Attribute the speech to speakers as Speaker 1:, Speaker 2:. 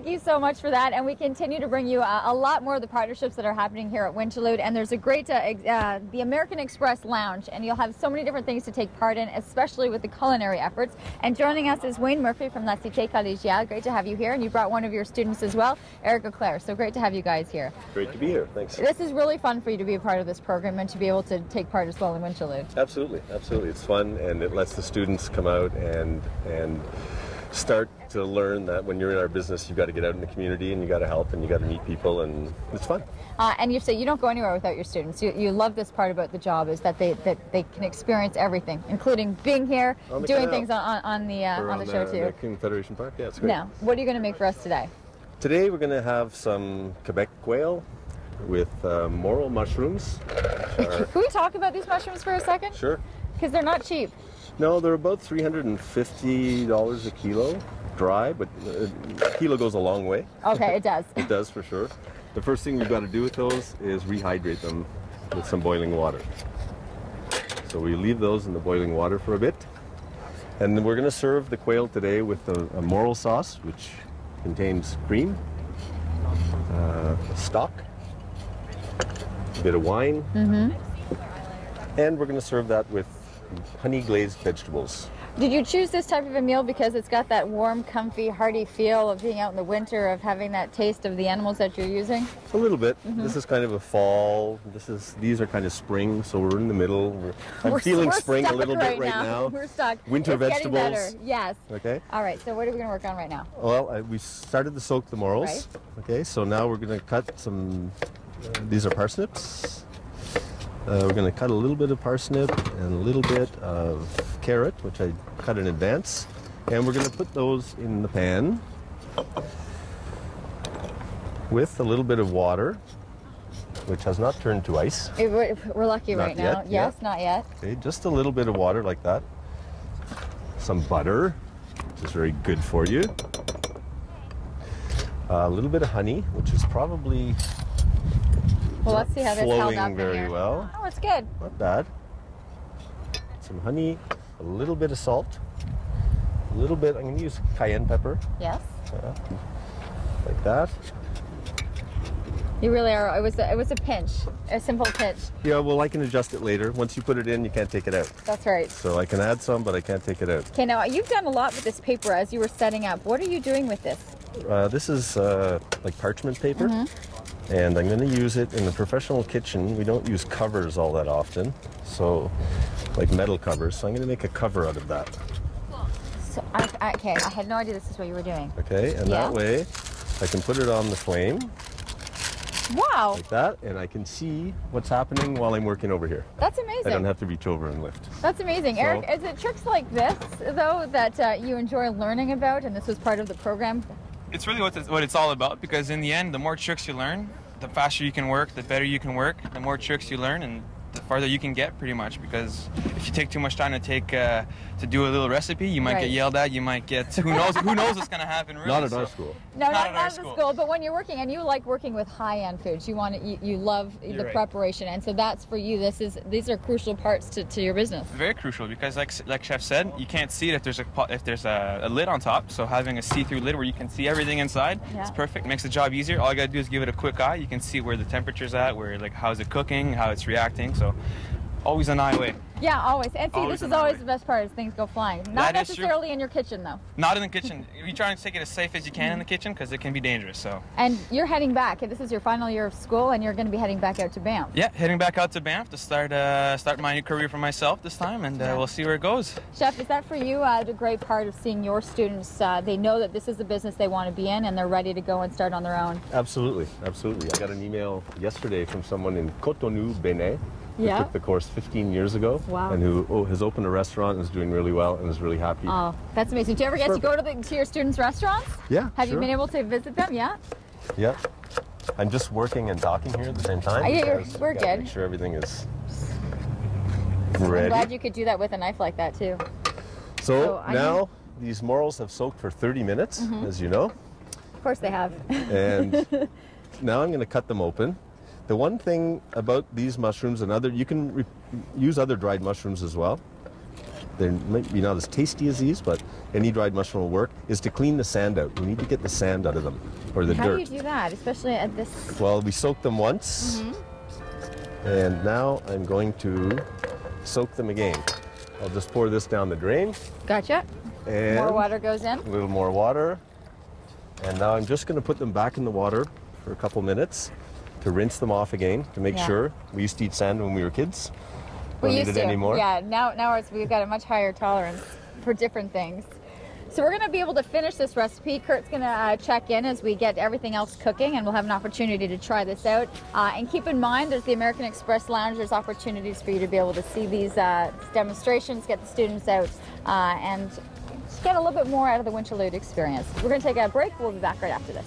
Speaker 1: thank you so much for that. And we continue to bring you a lot more of the partnerships that are happening here at Winterlude. And there's a great, the American Express Lounge, and you'll have so many different things to take part in, especially with the culinary efforts. And joining us is Wayne Murphy from the Cite Collegiale. Great to have you here. And you brought one of your students as well, Eric Claire. So great to have you guys here.
Speaker 2: Great to be here. Thanks.
Speaker 1: This is really fun for you to be a part of this program and to be able to take part as well in Winterlude.
Speaker 2: Absolutely, absolutely. It's fun, and it lets the students come out and start to learn that when you're in our business, you've got to get out in the community and you got to help and you got to meet people, and it's fun.
Speaker 1: And you say you don't go anywhere without your students. You love this part about the job, is that they can experience everything, including being here, doing things on the show too.
Speaker 2: King Federation Park. Yeah, it's great.
Speaker 1: Now, what are you going to make for us today?
Speaker 2: Today we're going to have some Quebec quail with morel mushrooms.
Speaker 1: Can we talk about these mushrooms for a second?
Speaker 2: Sure.
Speaker 1: Because they're not cheap.
Speaker 2: No, they're about $350 a kilo, dry, but a kilo goes a long way.
Speaker 1: Okay, it does.
Speaker 2: It does, for sure. The first thing you've got to do with those is rehydrate them with some boiling water. So we leave those in the boiling water for a bit. And then we're going to serve the quail today with a morel sauce, which contains cream, stock, a bit of wine, and we're going to serve that with honey glazed vegetables.
Speaker 1: Did you choose this type of a meal because it's got that warm, comfy, hearty feel of being out in the winter, of having that taste of the animals that you're using?
Speaker 2: A little bit. This is kind of a fall. These are kind of spring, so we're in the middle. I'm feeling spring a little bit right now.
Speaker 1: We're stuck.
Speaker 2: Winter vegetables.
Speaker 1: Getting better. Yes.
Speaker 2: Okay.
Speaker 1: All right. So what are we going to work on right now?
Speaker 2: Well, we started to soak the morels.
Speaker 1: Right.
Speaker 2: Okay. So now we're going to cut some. These are parsnips. We're going to cut a little bit of parsnip and a little bit of carrot, which I cut in advance. And we're going to put those in the pan with a little bit of water, which has not turned to ice.
Speaker 1: We're lucky
Speaker 2: Not
Speaker 1: right now.
Speaker 2: yet,
Speaker 1: Yes,
Speaker 2: yeah.
Speaker 1: not yet.
Speaker 2: Okay, just a little bit of water like that. Some butter, which is very good for you. A little bit of honey, which is probably...
Speaker 1: Well, let's see how this held up
Speaker 2: flowing
Speaker 1: in
Speaker 2: very
Speaker 1: here.
Speaker 2: well.
Speaker 1: Oh, it's good.
Speaker 2: Not bad. Some honey, a little bit of salt, a little bit, I'm going to use cayenne pepper.
Speaker 1: Yes.
Speaker 2: Like that.
Speaker 1: You really are. It was a pinch, a simple pinch.
Speaker 2: Yeah, well, I can adjust it later. Once you put it in, you can't take it out.
Speaker 1: That's right.
Speaker 2: So I can add some, but I can't take it out.
Speaker 1: Okay, now you've done a lot with this paper as you were setting up. What are you doing with this?
Speaker 2: This is like parchment paper. And I'm going to use it in the professional kitchen. We don't use covers all that often, so like metal covers. So I'm going to make a cover out of that.
Speaker 1: So, okay, I had no idea this is what you were doing.
Speaker 2: Okay, and that way I can put it on the flame.
Speaker 1: Wow.
Speaker 2: Like that, and I can see what's happening while I'm working over here.
Speaker 1: That's amazing.
Speaker 2: I don't have to reach over and lift.
Speaker 1: That's amazing.
Speaker 2: So,
Speaker 1: Eric, is it tricks like this, though, that you enjoy learning about, and this was part of the program?
Speaker 3: It's really what it's all about, because in the end, the more tricks you learn, the faster you can work, the better you can work, the more tricks you learn, and the farther you can get, pretty much. Because if you take too much time to do a little recipe, you might get yelled at. You might get who knows what's going to happen. Really.
Speaker 2: Not at our school.
Speaker 1: No, not at our school. But when you're working, and you like working with high-end foods, you love the preparation, and so that's for you. These are crucial parts to your business.
Speaker 3: Very crucial, because like Chef said, you can't see it if there's a lid on top. So having a see-through lid where you can see everything inside, it's perfect. Makes the job easier. All you got to do is give it a quick eye. You can see where the temperature's at, how's it cooking, how it's reacting. So always an eye away.
Speaker 1: Yeah, always. And see, this is always the best part, is things go flying. Not necessarily in your kitchen, though.
Speaker 3: Not in the kitchen. You try to take it as safe as you can in the kitchen, because it can be dangerous. So.
Speaker 1: And you're heading back. This is your final year of school, and you're going to be heading back out to Banff.
Speaker 3: Yeah, heading back out to Banff to start my new career for myself this time, and we'll see where it goes.
Speaker 1: Chef, is that for you the great part of seeing your students? They know that this is the business they want to be in, and they're ready to go and start on their own.
Speaker 2: Absolutely, absolutely. I got an email yesterday from someone in Cotonou, Benin, who took the course 15 years ago, and who has opened a restaurant and is doing really well and is really happy.
Speaker 1: Oh, that's amazing. Do you ever get to go to your students' restaurants?
Speaker 2: Yeah,
Speaker 1: Have you been able to visit them? Yeah?
Speaker 2: Yeah. I'm just working and talking here at the same time.
Speaker 1: We're good.
Speaker 2: Make sure everything is ready.
Speaker 1: I'm glad you could do that with a knife like that, too.
Speaker 2: So now these morels have soaked for 30 minutes, as you know.
Speaker 1: Of course they have.
Speaker 2: And now I'm going to cut them open. The one thing about these mushrooms, you can use other dried mushrooms as well. they might be not as tasty as these, but any dried mushroom will work, is to clean the sand out. We need to get the sand out of them, or the
Speaker 1: How
Speaker 2: dirt.
Speaker 1: do you do that, especially at this?
Speaker 2: Well, we soaked them once, and now I'm going to soak them again. I'll just pour this down the drain.
Speaker 1: Gotcha.
Speaker 2: And
Speaker 1: More water goes in.
Speaker 2: a little more water. And now I'm just going to put them back in the water for a couple minutes to rinse them off again, to make sure. We used to eat sand when we were kids. Don't
Speaker 1: We
Speaker 2: need
Speaker 1: used
Speaker 2: it
Speaker 1: to.
Speaker 2: anymore.
Speaker 1: Yeah, now we've got a much higher tolerance for different things. So we're going to be able to finish this recipe. Kurt's going to check in as we get everything else cooking, and we'll have an opportunity to try this out. And keep in mind, there's the American Express Lounge. There's opportunities for you to be able to see these demonstrations, get the students out, and get a little bit more out of the Winterlude experience. We're going to take a break. We'll be back right after this.